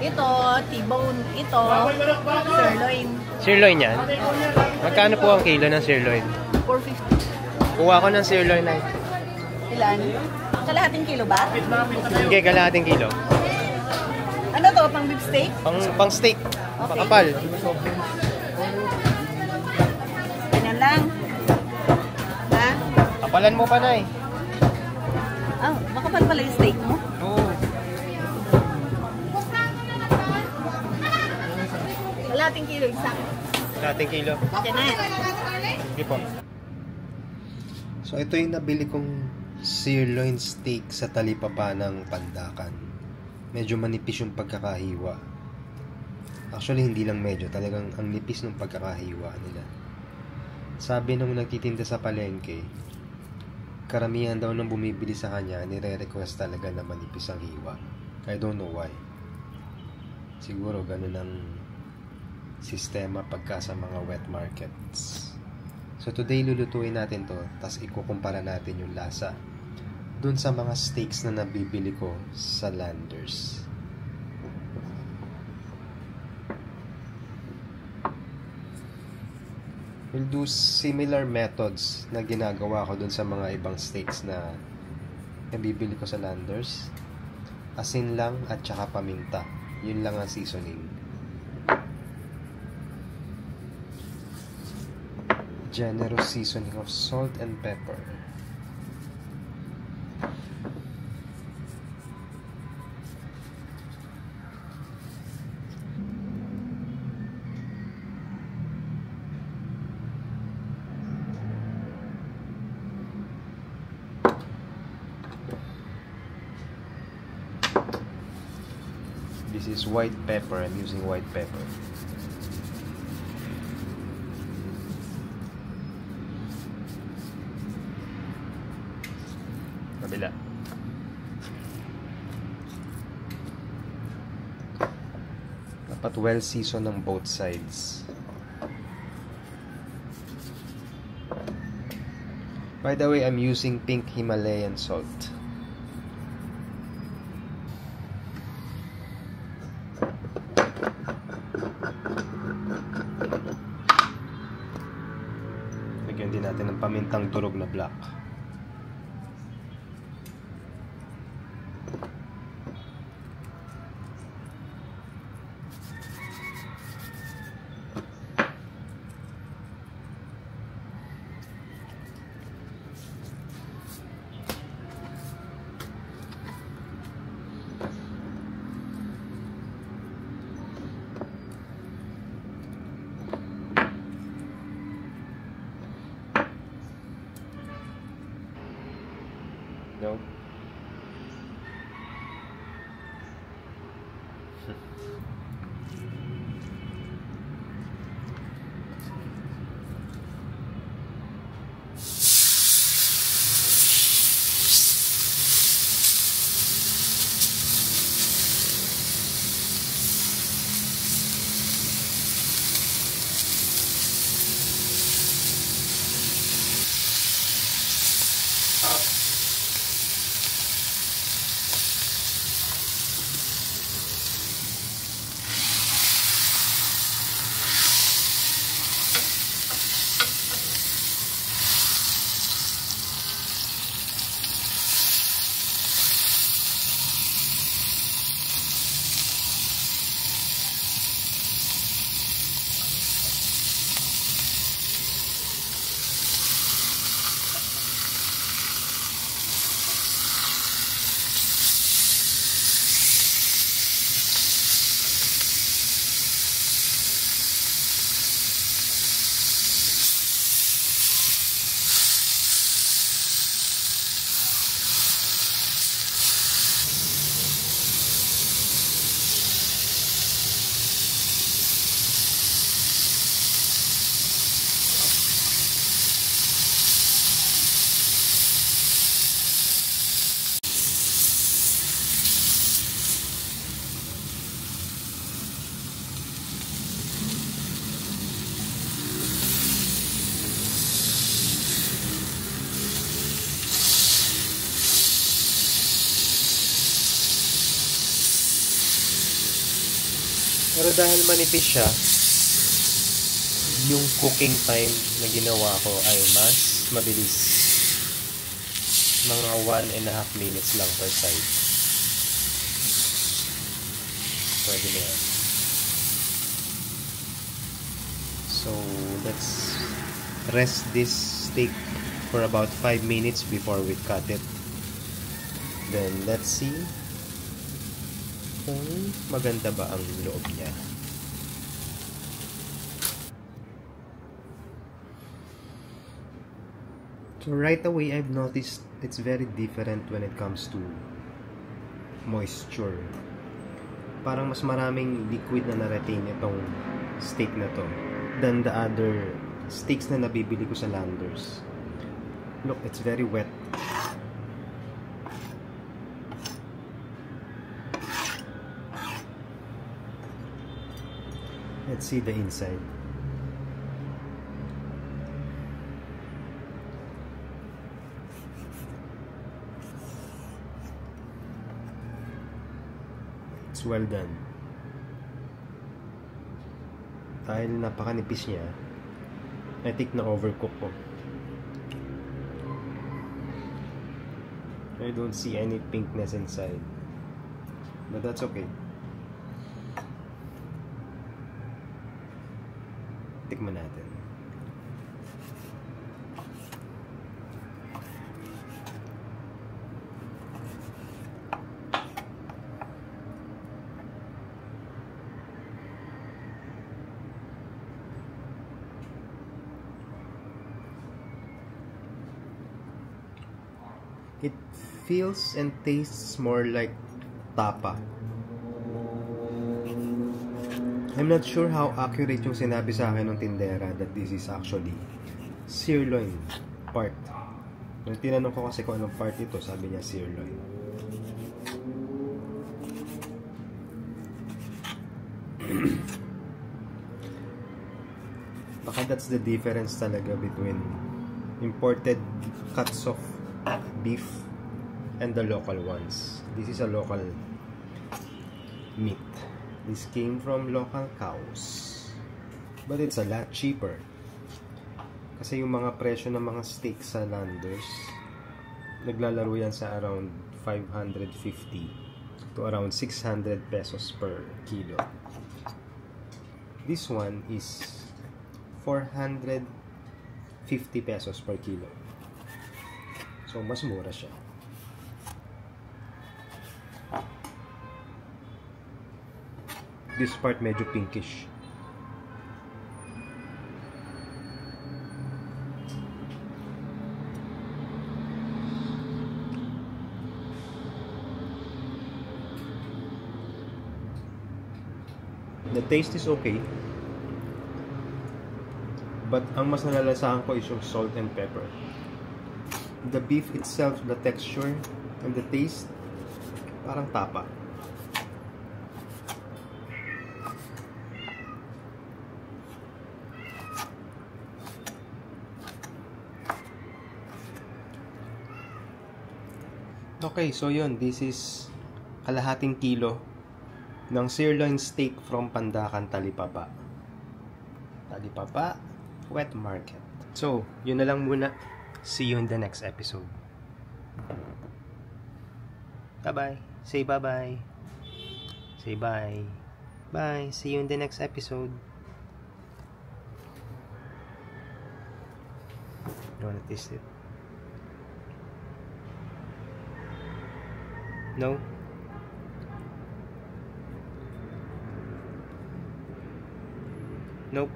Ito, T-bone. Ito, sirloin. Sirloin yan? Magkano po ang kilo ng sirloin? 450. Kuha ko ng sirloin na. Ilan? Kalahating kilo ba? Sige, kalahating kilo. Ano to? Pang beef steak? Pang steak. Okay. Makapal. Ganyan lang. Ha? Kapalan mo pa na eh. Ah, makapal pala yung steak mo? Oo. Kalahating kilo, exact. Kalahating kilo. Okay na. Sige po. So ito yung nabili kong sirloin steak sa talipapa ng Pandakan. Medyo manipis yung pagkakahiwa. Actually hindi lang medyo, talagang ang nipis ng pagkakahiwa nila. Sabi nung nagtitinda sa palengke, karamihan daw nang bumibili sa kanya, nire-request talaga na manipis ang hiwa. I don't know why. Siguro ganun ang sistema pagka sa mga wet markets. So today lulutuin natin to, tas ikukumpara natin yung lasa dun sa mga steaks na nabibili ko sa Landers. We'll do similar methods na ginagawa ko dun sa mga ibang steaks na nabibili ko sa Landers. Asin lang at saka paminta. Yun lang ang seasoning. Generous seasoning of salt and pepper. This is white pepper. I'm using white pepper. Kabila. Dapat well seasoned ng both sides. By the way, I'm using pink Himalayan salt. Lagyan din natin ng pamintang durog na black. No. Pero dahil manipis siya, yung cooking time na ginawa ko ay mas mabilis. Mga 1.5 minutes lang per side. Pwede na yan. So, let's rest this steak for about 5 minutes before we cut it. Then, let's see kung maganda ba ang loob niya. So, right away, I've noticed it's very different when it comes to moisture. Parang mas maraming liquid na na-retain itong steak na to than the other steaks na nabibili ko sa Landers. Look, it's very wet. Let's see the inside. It's well done. Dahil napakanipis niya, I think na overcook ko. I don't see any pinkness inside, but that's okay. Tikman natin. It feels and tastes more like tapa. I'm not sure how accurate yung sinabi sa akin ng tindera that this is actually sirloin part. Nung tinanong ko kasi kung anong part ito, sabi niya sirloin. Baka that's the difference talaga between imported cuts of beef and the local ones. This is a local meat. This came from local cows, but it's a lot cheaper kasi yung mga presyo ng mga steak sa Landers naglalaro yan sa around 550 to around 600 pesos per kilo. This one is 450 pesos per kilo. So, mas mura siya. This part medyo pinkish. The taste is okay. But ang mas nalalasahan ko is yung salt and pepper. The beef itself, the texture and the taste, parang tapa. Okay, so yun, this is kalahating kilo ng sirloin steak from Pandacan, Talipapa. Talipapa Wet Market. So, yun na lang muna. See you in the next episode. Bye-bye. Say bye-bye. Say bye. Bye. See you in the next episode. You wanna taste it? No? Nope.